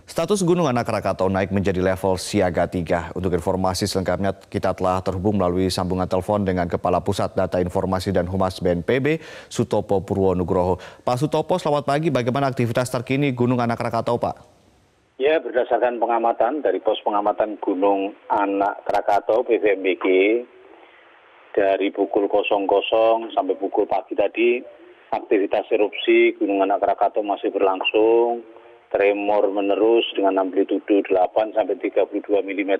Status Gunung Anak Rakatau naik menjadi level siaga 3. Untuk informasi selengkapnya kita telah terhubung melalui sambungan telepon dengan Kepala Pusat Data Informasi dan Humas BNPB, Sutopo Purwonugroho. Pak Sutopo, selamat pagi. Bagaimana aktivitas terkini Gunung Anak Rakatau, Pak? Ya, berdasarkan pengamatan dari pos pengamatan Gunung Anak Rakatau PVMBG, dari pukul 00 sampai pukul pagi tadi, aktivitas erupsi Gunung Anak Rakatau masih berlangsung. Tremor menerus dengan amplitudo 8 sampai 32 mm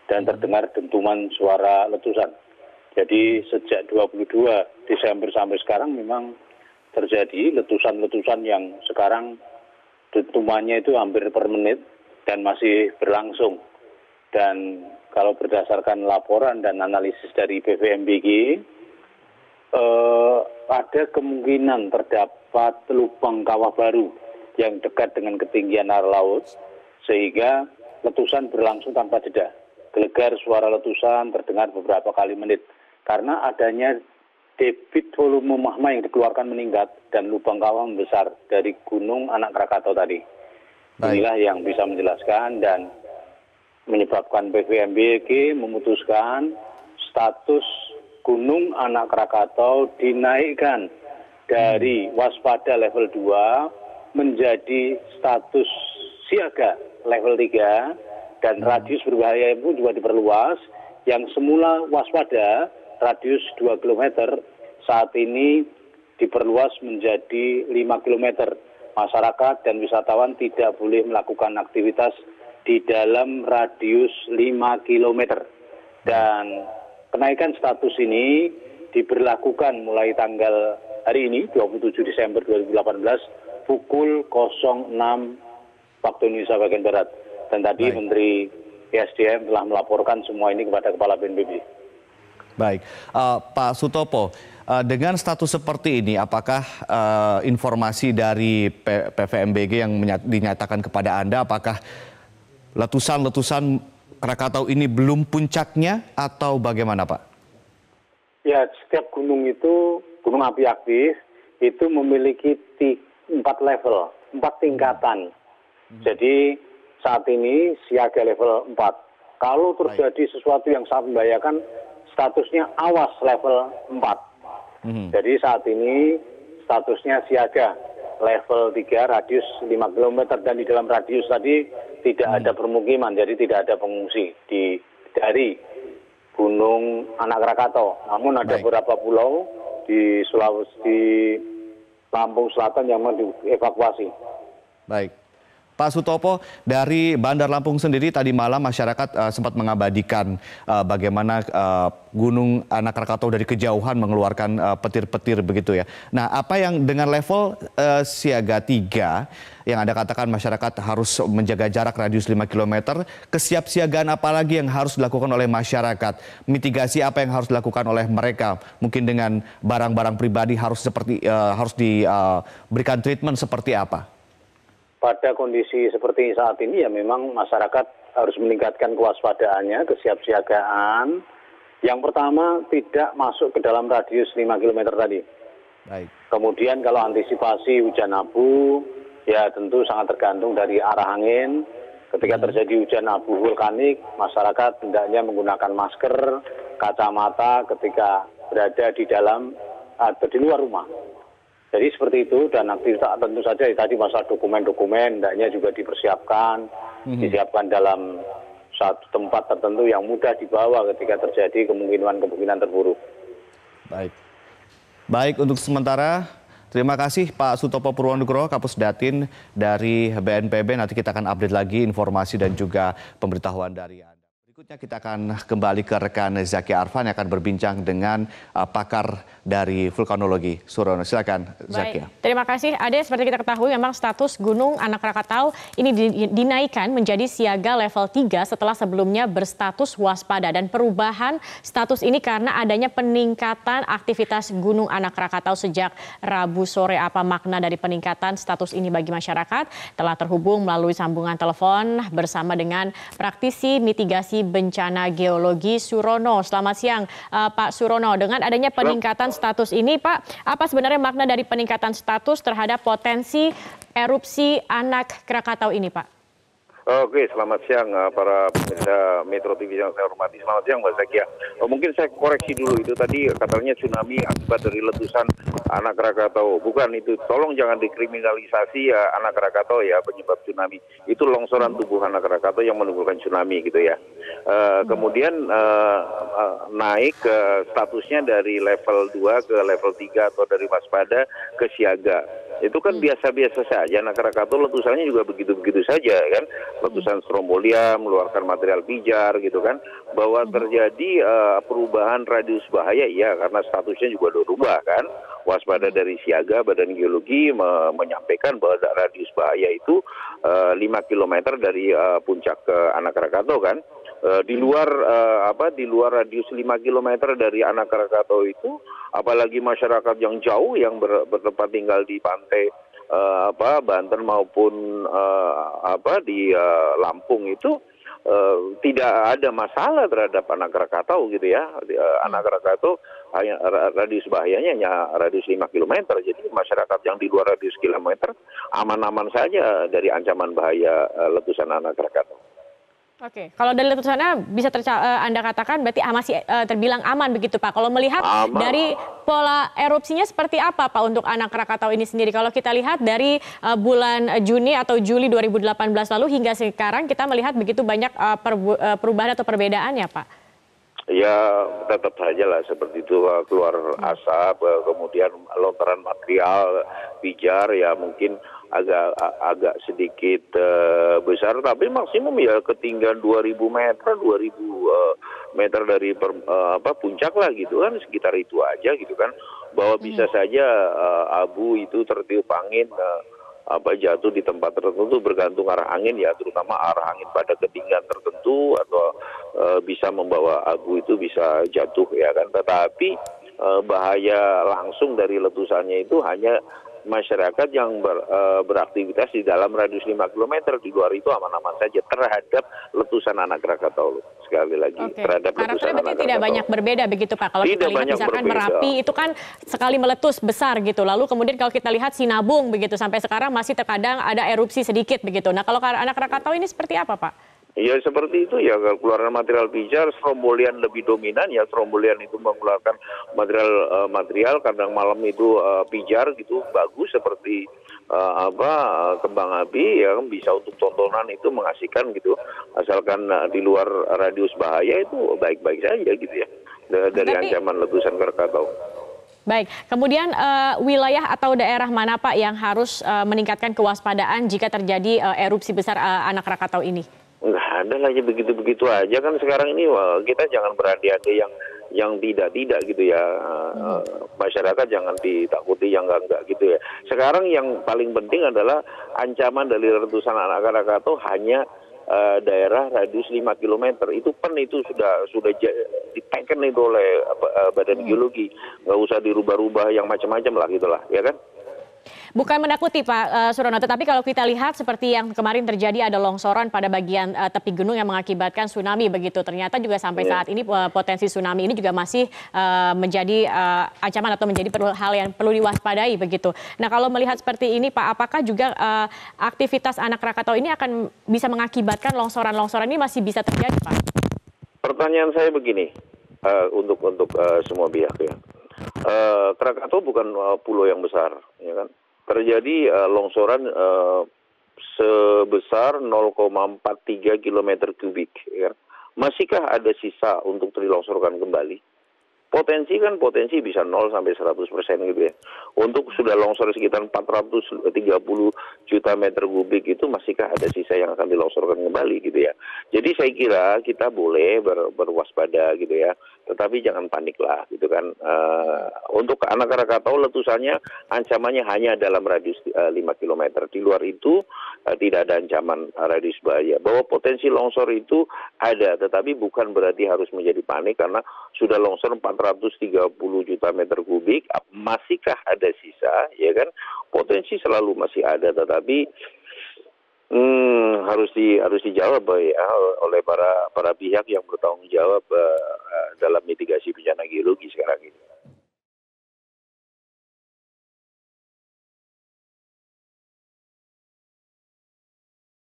dan terdengar dentuman suara letusan. Jadi sejak 22 Desember sampai sekarang memang terjadi letusan-letusan yang sekarang dentumannya itu hampir per menit dan masih berlangsung. Dan kalau berdasarkan laporan dan analisis dari BVMBG, ada kemungkinan terdapat lubang kawah baru yang dekat dengan ketinggian air laut, sehingga letusan berlangsung tanpa jeda. Gelegar suara letusan terdengar beberapa kali menit, karena adanya debit volume magma yang dikeluarkan meningkat dan lubang kawah membesar dari Gunung Anak Rakatau tadi. Inilah yang bisa menjelaskan dan menyebabkan BVMBG memutuskan status Gunung Anak Rakatau dinaikkan dari waspada level 2 menjadi status siaga level 3 dan radius berbahaya pun juga diperluas. Yang semula waspada radius 2 km saat ini diperluas menjadi 5 km. Masyarakat dan wisatawan tidak boleh melakukan aktivitas di dalam radius 5 km. Dan kenaikan status ini diberlakukan mulai tanggal hari ini 27 Desember 2018 pukul 06 waktu Indonesia bagian Barat. Dan tadi Menteri ESDM telah melaporkan semua ini kepada Kepala BNPB. Baik, Pak Sutopo, dengan status seperti ini, apakah informasi dari PVMBG yang dinyatakan kepada Anda, apakah letusan-letusan Krakatau ini belum puncaknya atau bagaimana, Pak? Ya, setiap gunung itu, gunung api aktif, itu memiliki 4 level, 4 tingkatan. Jadi saat ini siaga level 4. Kalau terjadi sesuatu yang sangat membahayakan, statusnya awas level 4. Jadi saat ini statusnya siaga level 3 radius 5 km dan di dalam radius tadi tidak ada permukiman, jadi tidak ada pengungsi dari Gunung Anak Rakatau. Namun ada beberapa pulau di Sulawesi, Lampung Selatan yang mau dievakuasi. Baik. Pak Sutopo, dari Bandar Lampung sendiri tadi malam masyarakat sempat mengabadikan bagaimana Gunung Anak Rakatau dari kejauhan mengeluarkan petir-petir begitu ya. Nah, apa yang dengan level siaga 3 yang Anda katakan masyarakat harus menjaga jarak radius 5 km, kesiapsiagaan apa lagi yang harus dilakukan oleh masyarakat? Mitigasi apa yang harus dilakukan oleh mereka? Mungkin dengan barang-barang pribadi harus diberikan treatment seperti apa? Pada kondisi seperti saat ini ya memang masyarakat harus meningkatkan kewaspadaannya, kesiapsiagaan. Yang pertama tidak masuk ke dalam radius 5 km tadi. Baik. Kemudian kalau antisipasi hujan abu, ya tentu sangat tergantung dari arah angin. Ketika terjadi hujan abu vulkanik, masyarakat hendaknya menggunakan masker, kacamata ketika berada di dalam atau di luar rumah. Jadi seperti itu, dan aktivitas tentu saja tadi masalah dokumen-dokumen hendaknya juga disiapkan dalam satu tempat tertentu yang mudah dibawa ketika terjadi kemungkinan terburuk. Baik. Baik, untuk sementara terima kasih Pak Sutopo Purwonugroho, Kapus Datin dari BNPB. Nanti kita akan update lagi informasi dan juga pemberitahuan dari Anda. Berikutnya kita akan kembali ke rekan Zaki Arfan yang akan berbincang dengan pakar dari vulkanologi Surono. Silakan Zaki. Terima kasih Ade. Seperti kita ketahui memang status Gunung Anak Rakatau ini dinaikkan menjadi siaga level 3 setelah sebelumnya berstatus waspada. Dan perubahan status ini karena adanya peningkatan aktivitas Gunung Anak Rakatau sejak Rabu sore. Apa makna dari peningkatan status ini bagi masyarakat? Telah terhubung melalui sambungan telepon bersama dengan praktisi mitigasi bencana geologi Surono. Selamat siang Pak Surono. Dengan adanya peningkatan status ini Pak, apa sebenarnya makna dari peningkatan status terhadap potensi erupsi Anak Krakatau ini Pak? Oke, selamat siang para pemirsa Metro TV yang saya hormati. Selamat siang Mbak Zakia. Mungkin saya koreksi dulu, itu tadi katanya tsunami akibat dari letusan anak Krakatau. Bukan itu, tolong jangan dikriminalisasi ya anak Krakatau ya penyebab tsunami. Itu longsoran tubuh anak Krakatau yang menimbulkan tsunami gitu ya. Kemudian naik statusnya dari level 2 ke level 3 atau dari waspada ke siaga. Itu kan biasa-biasa saja, anak Krakatau letusannya juga begitu-begitu saja kan, letusan strombolian, mengeluarkan material pijar gitu kan, bahwa terjadi perubahan radius bahaya, iya karena statusnya juga berubah kan, waspada dari siaga. Badan Geologi menyampaikan bahwa radius bahaya itu 5 km dari puncak ke anak Krakatau kan. Di luar di luar radius 5 km dari anak Krakatau itu, apalagi masyarakat yang jauh yang bertempat tinggal di pantai Banten maupun di Lampung itu tidak ada masalah terhadap anak Krakatau gitu ya. Anak Krakatau hanya radius bahayanya hanya radius 5 km. Jadi masyarakat yang di luar radius kilometer aman-aman saja dari ancaman bahaya letusan anak Krakatau. Oke, kalau dari letusannya bisa Anda katakan berarti masih terbilang aman begitu Pak. Kalau melihat dari pola erupsinya seperti apa Pak untuk anak Krakatau ini sendiri? Kalau kita lihat dari bulan Juni atau Juli 2018 lalu hingga sekarang kita melihat begitu banyak perubahan atau perbedaannya Pak? Ya tetap saja lah seperti itu, keluar asap, kemudian lontaran material pijar ya mungkin agak sedikit besar, tapi maksimum ya ketinggian 2.000 meter, 2.000 meter dari puncak lah gitu kan, sekitar itu aja gitu kan, bahwa bisa saja abu itu tertiup angin jatuh di tempat tertentu bergantung arah angin ya, terutama arah angin pada ketinggian tertentu atau bisa membawa abu itu bisa jatuh ya kan. Tetapi bahaya langsung dari letusannya itu hanya masyarakat yang beraktivitas di dalam radius 5 km, di luar itu aman-aman saja terhadap letusan anak Krakatau. Sekali lagi, terhadap letusan anak Krakatau. Tidak banyak berbeda begitu Pak. Kalau kita lihat misalkan Merapi itu kan sekali meletus besar gitu. Lalu kemudian kalau kita lihat Sinabung begitu, sampai sekarang masih terkadang ada erupsi sedikit begitu. Nah kalau anak Krakatau ini seperti apa Pak? Ya seperti itu ya, keluaran material pijar, strombolian lebih dominan ya. Strombolian itu mengeluarkan material kadang malam itu pijar gitu, bagus seperti kembang api ya, bisa untuk tontonan, itu mengasihkan gitu, asalkan di luar radius bahaya itu baik-baik saja gitu ya, dari ancaman letusan Krakatau. Baik, kemudian wilayah atau daerah mana Pak yang harus meningkatkan kewaspadaan jika terjadi erupsi besar anak Krakatau ini? Nggak ada lagi begitu-begitu aja kan sekarang ini, kita jangan berandai-andai yang tidak gitu ya. Masyarakat jangan ditakuti yang enggak gitu ya. Sekarang yang paling penting adalah ancaman dari letusan anak Krakatau hanya daerah radius 5 km. Itu sudah diteken itu oleh Badan Geologi. Nggak usah dirubah-rubah yang macam-macam lah gitulah, ya kan? Bukan menakuti Pak Surono, tetapi kalau kita lihat seperti yang kemarin terjadi ada longsoran pada bagian tepi gunung yang mengakibatkan tsunami begitu. Ternyata juga sampai saat ini potensi tsunami ini juga masih menjadi ancaman atau menjadi hal yang perlu diwaspadai begitu. Nah kalau melihat seperti ini Pak, apakah juga aktivitas anak Krakatau ini akan bisa mengakibatkan longsoran-longsoran ini masih bisa terjadi Pak? Pertanyaan saya begini, untuk semua pihak ya. Krakatau bukan pulau yang besar, ya kan? Terjadi longsoran sebesar 0,43 km kubik, ya. Masihkah ada sisa untuk dilongsorkan kembali? Potensi bisa 0 sampai 100% gitu ya. Untuk sudah longsor sekitar 430 juta meter kubik itu masihkah ada sisa yang akan dilongsorkan kembali gitu ya. Jadi saya kira kita boleh berwaspada gitu ya. Tetapi jangan panik lah gitu kan. Untuk anak Krakatau letusannya ancamannya hanya dalam radius 5 km. Di luar itu tidak ada ancaman radius bahaya. Bahwa potensi longsor itu ada, tetapi bukan berarti harus menjadi panik karena sudah longsor 430 juta meter kubik, masihkah ada sisa, ya kan? Potensi selalu masih ada, tetapi harus dijawab ya oleh para pihak yang bertanggung jawab dalam mitigasi bencana geologi sekarang ini.